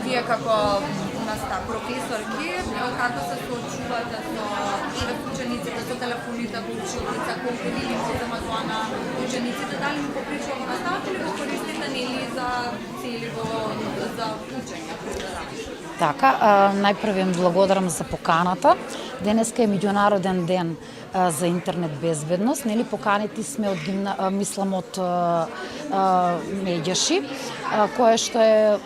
Вие како професорки, како се соочувате со учениците, со телефоните во училница, колку ли им земат тоа на учениците, дали им попричува во наставата или го користите нели за цели за учење? Така, најпрво им благодарам за поканата. Денеска е меѓународен ден за интернет безбедност. Нели поканети сме од од Меѓаши, кое што е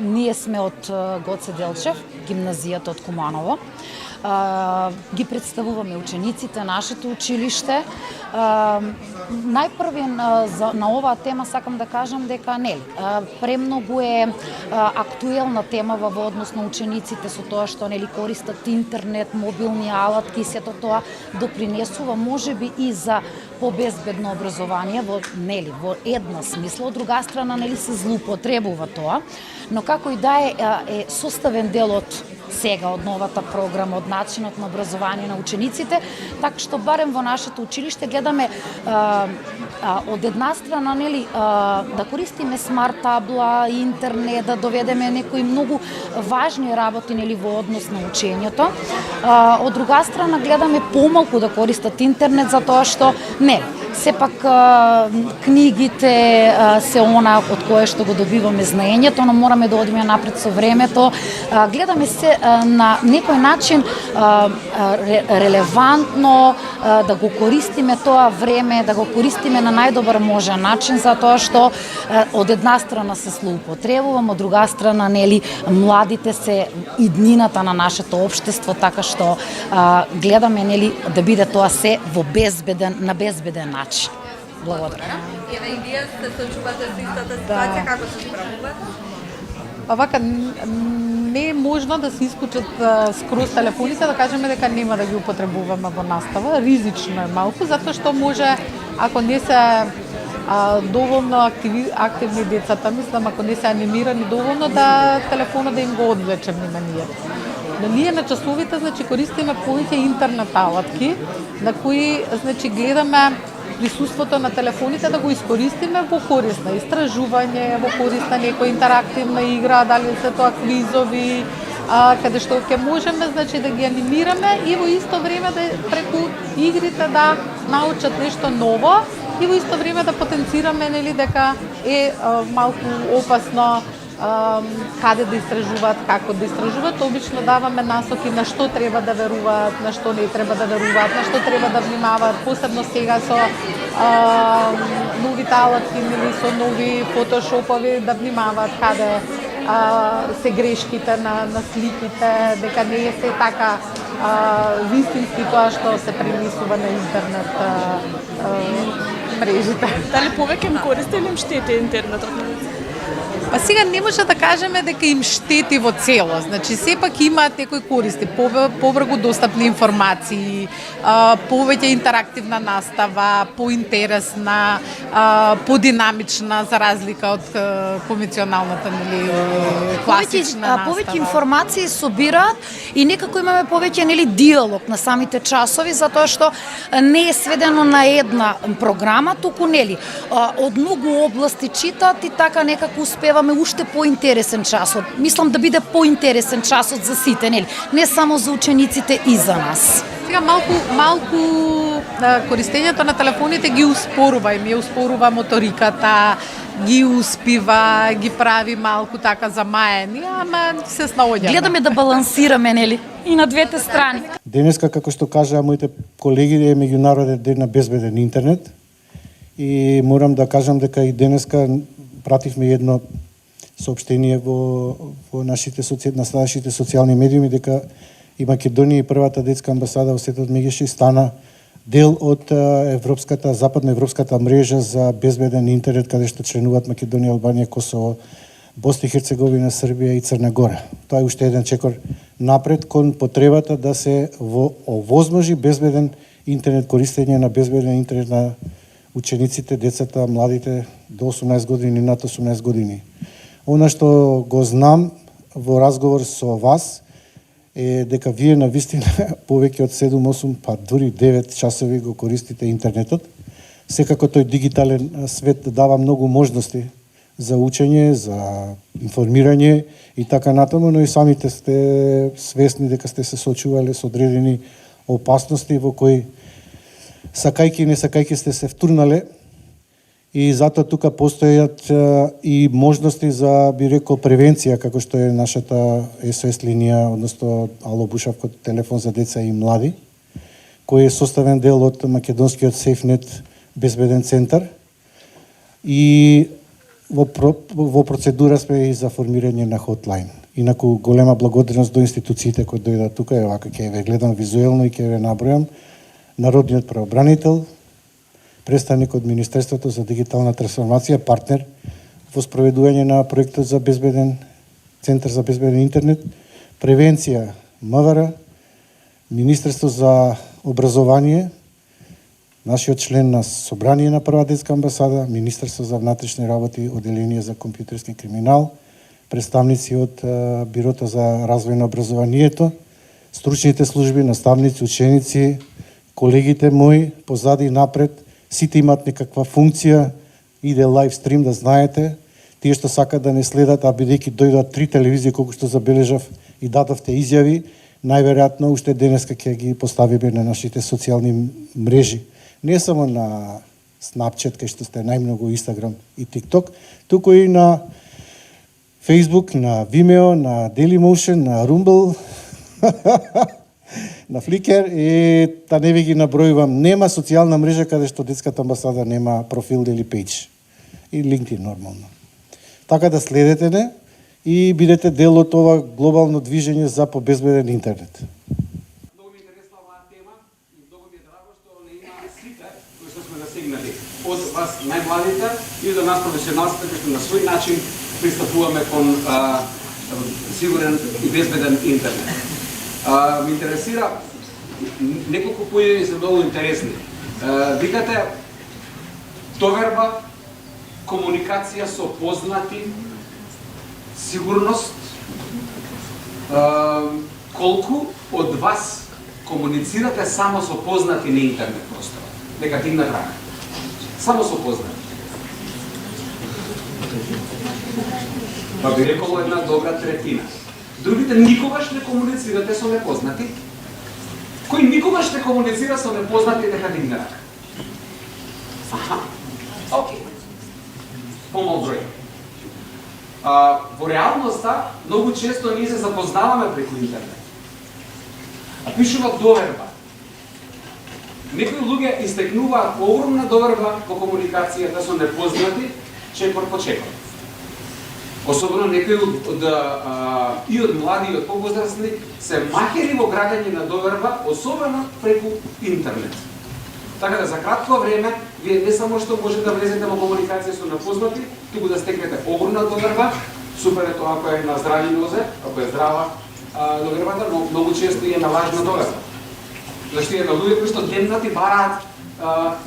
ние сме од Гоце Делчев, гимназијата од Куманово. Ги представуваме учениците, нашето училиште. Најпрви на оваа тема сакам да кажам дека нели премногу е актуелна тема во однос на учениците со тоа што нели користат интернет, мобилни алатки и сето тоа допринесува можеби и за побезбедно образование во една смисла, од друга страна нели се злоупотребува тоа, но како и да е составен дел од сега од новата програма, од начинот на образование на учениците, така што барем во нашето училиште гледаме од една страна нели да користиме смарт табла, интернет, да доведеме некои многу важни работи нели во однос на учењето. Од друга страна гледаме помалку да користат интернет затоа што сепак книгите се она од кое што го добиваме знаењето, но мораме да одиме напред со времето. Гледаме се на некој начин релевантно да го користиме тоа време, да го користиме на најдобар можен начин, затоа што од една страна се злоупотребувам, од друга страна нели младите се иднината на нашето општество, така што гледаме нели да биде тоа се во безбеден начин. Благодарам. Еве и вие се соочувате со истата ситуација, како се справувате? Вака не е можно да се исклучат скроз телефоните, да кажеме дека нема да ги употребуваме во настава. Ризично е малку, затоа што може, ако не се доволно активни децата, мислам, ако не се анимирани доволно, да телефонот да им го одвлече вниманието. Но ние на часовите користиме повеќе интернет алатки, на кои гледаме присуството на телефоните да го искористиме во корист на истражување, во корист на некоја интерактивна игра, дали се тоа квизови, каде што ќе можеме да ги анимираме и во исто време да преку игрите да научат нешто ново и во исто време да потенцираме нели дека е малку опасно каде да истражуваат, како да истражуваат. Обично даваме насоки на што треба да веруваат, на што не треба да веруваат, на што треба да внимаваат, посебно сега со новите алатки или со нови фотошопови, да внимаваат каде се грешките на сликите, дека не е се така вистински тоа што се пренесува на интернет мрежите. Дали повеќе им користи или им штети интернетот? Па сега не може да кажеме дека им штети во целост. Значи сепак имаат некои користи, побрзо достапни информации, повеќе интерактивна настава, поинтересна, подинамична за разлика од конвенционалната нели класична настава. Повеќе информации собираат и некако имаме повеќе нели диалог на самите часови, затоа што не е сведено на една програма, туку нели од многу области читаат и така некако успеваме уште поинтересен часот. Мислам да биде поинтересен часот за сите, нели? Не само за учениците и за нас. Сега малку користењето на телефоните ги успорува, им ја успорува моториката, ги успива, ги прави малку така замаени, ама се снаоѓаме. Гледаме да балансираме, нели? И на двете страни. Денеска, како што кажаа моите колеги, е меѓународен ден на безбеден интернет и морам да кажам дека и денеска пративме едно соопштение во нашите социјални медиуми дека и Македонија и првата детска амбасада во светот Меѓаши стана дел од западноевропската мрежа за безбеден интернет, каде што членуваат Македонија, Албанија, Косово, Босна и Херцеговина, Србија и Црна Гора. Тоа е уште еден чекор напред кон потребата да се овозможи безбеден интернет, користење на безбеден интернет на учениците, децата, младите до 18 години, над 18 години. Она што го знам во разговор со вас е дека вие навистина повеќе од 7-8, па дури 9 часови го користите интернетот. Секако тој дигитален свет дава многу можности за учење, за информирање и така натаму, но и самите сте свесни дека сте се сочувале со одредени опасности во кои сакајки и не сакајки сте се втурнале и затоа тука постојат и можности за, би рекол, превенција, како што е нашата СОС линија, односно Ало Бушавко телефон за деца и млади, кој е составен дел од македонскиот SafeNet безбеден центар и во процедура сме и за формирање на хотлайн. Инаку голема благодарност до институциите кои дојдат тука, е вака ќе ве гледам визуелно и ќе ве набројам. Народниот правобранител, представник од Министерството за дигитална трансформација, партнер во спроведување на проектот за безбеден центар за безбеден интернет, превенција МВР, Министерство за образование, нашиот член на Собрание на Прва детска амбасада, Министерство за внатрешни работи, Оделение за компјутерски криминал, представници од Бирото за развој на образованието, стручните служби, наставници, ученици, колегите мои, позади и напред, сите имат некаква функција, иде лайв стрим, да знаете, тие што сакат да не следат, а бидејќи дојдат 3 телевизии, колку што забележав и дадовте изјави, најверојатно уште денеска ќе ги поставиме на нашите социјални мрежи. Не само на Snapchat, кај што сте најмногу Instagram и TikTok, туку и на Facebook, на Vimeo, на Dailymotion, на Rumble, на Flickr и да не ви ги набројувам. Нема социјална мрежа каде што детската амбасада нема профил или пејдж. И LinkedIn нормално. Така да следете не и бидете дел од ова глобално движење за побезбеден интернет. Многу ми интересна оваа тема и многу ми е драго што не има сите кои што сме засегнати. Од вас најмладите и до нас професионалците кои што на свој начин пристапуваме кон сигурен и безбеден интернет. Ме интересира неколку појави се многу интересни. Викате доверба, комуникација со познати, сигурност. Колку од вас комуницирате само со познати на интернет просторот? Нека дигнат рака. Само со познати. Па би рекол една добра третина. Другите никогаш не комуницирате со непознати. Кој никогаш не комуницира со непознати, нека дигне рака. Аха. Окей. Помал број. Во реалноста, многу често ние се запознаваме преку интернет. А пишува доверба. Некои луѓе истекнуваат огромна доверба во комуникацијата со непознати, чекор по чекор. Особено некои и од млади и од повозрастни се махери во градење на доверба, особено преку интернет. Така да за кратко време, вие не само што може да влезете во комуникација со непознати, туку да стекнете огромна доверба. Супер е тоа ако е на здрави нозе, ако е здрава довербата, но многу често е на лажна доверба. Зашто е на луѓе кои што демнати бараат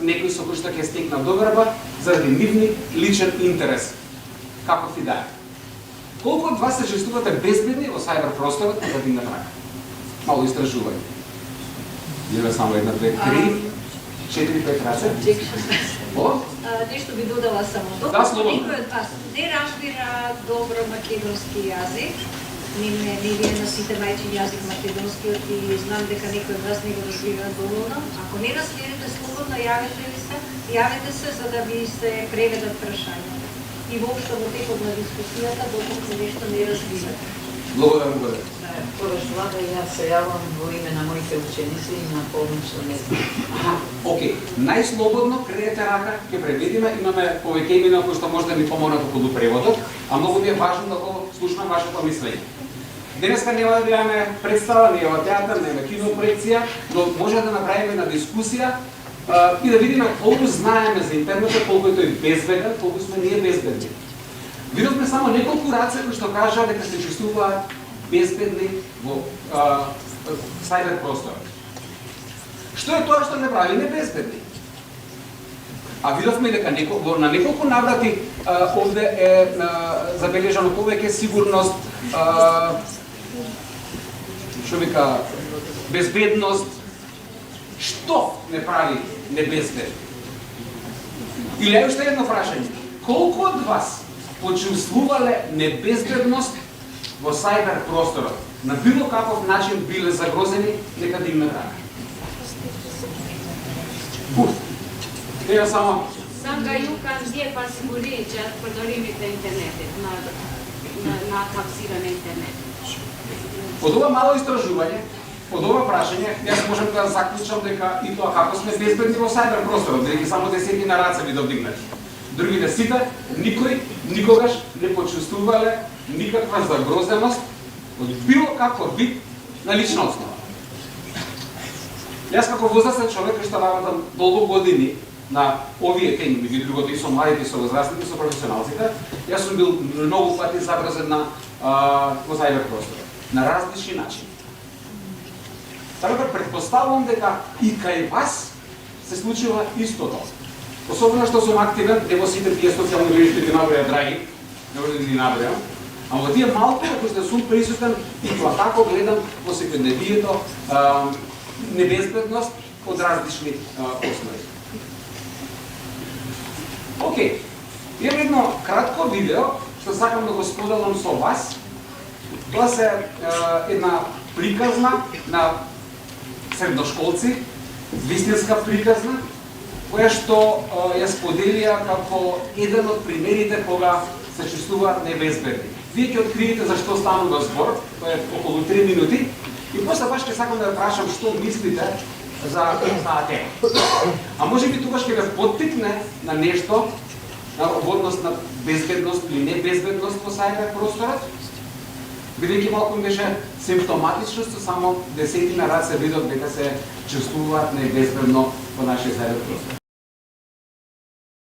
некој со кој што ќе стекнат доверба заради нивни личен интерес. Како ти да е. Колку од вас се чувствувате безбедни во сајбер просторот за дигнат рака? Мало истражување. Јаве само 1, 2, 3, 4, 5 раце. Нешто би додала само. Да, слободно. Некој од вас не разбира добро македонски јазик, не ви е на сите мајчин јазик македонскиот и знам дека некој од вас не го разбира доволно. Ако не разбирате слободно, јавете се за да ви се преведат прашањата. И воопшто во текот на дискусијата, доколку нешто не разбирате. Благодарам. Порашува да ја се јавам во име на моите ученици и на помош што не знам. Океј, најслободно кредете рака, ќе преведиме, имаме повеќе имена кои што може да ни помогнат околу преводот, а многу ми е важно да го слушнам вашето мислење. Денеска нема да имаме представа, нема театар, нема кинопроекција, но може да направиме една дискусија и да видиме колку знаеме за интернетот, колку е тој безбеден, колку сме ние безбедни. Видовме само неколку раце кои што кажаа дека се чувствуваат безбедни во сајбер просторот. Што е тоа што не прави небезбедни? А видовме дека на неколку наврати овде е забележано повеќе сигурност, што вика безбедност. Што не прави небезбедни? Или уште едно прашање. Колку од вас почувствувале небезбедност во сајбер просторот, на било каков начин биле загрозени, нека дигнат рака. Ева само Сам гајукам вие пасигури че продоримите интернетот на капсиран интернет. од ова мало истражување, од ова прашање, јас можам да заклучам дека и тоа како сме безбедни во сајбер просторот, дека само 10 на раце ви довдигнати. Другите сите, никој никогаш не почувствувале никаква загрозеност од било каков вид на лична основа. Јас како возрастен човек што работам долго години на овие теми, меѓу другото и со младите, и со возрастните, со професионалците, јас сум бил многу пати загрозен во сајбер просторот, на различни начини. Така да предпоставувам дека и кај вас се случува истото. Особено што сум активен, ево сите тие социјални мрежи што ги наброја, драги, не може да ги набројам, а во тие малку кои што сум присутен и тоа како гледам во секојдневието небезбедност од различни основи. Океј, имам едно кратко видео што сакам да го споделам со вас. Тоа се една приказна на средношколци, вистинска приказна, која што ја споделија како еден од примерите кога се чувствуваат небезбедни. Вие ќе откриете зашто станува збор, тоа е околу 3 минути, и после баш ќе сакам да ја прашам што мислите за таа тема. А може би тогаш ќе ве поттикне на нешто, во однос на безбедност или небезбедност во сајбер просторот, бидејќи малку беше симптоматично што само 10 на раце видов дека се чувствуваат небезбедно во нашиот сајбер простор.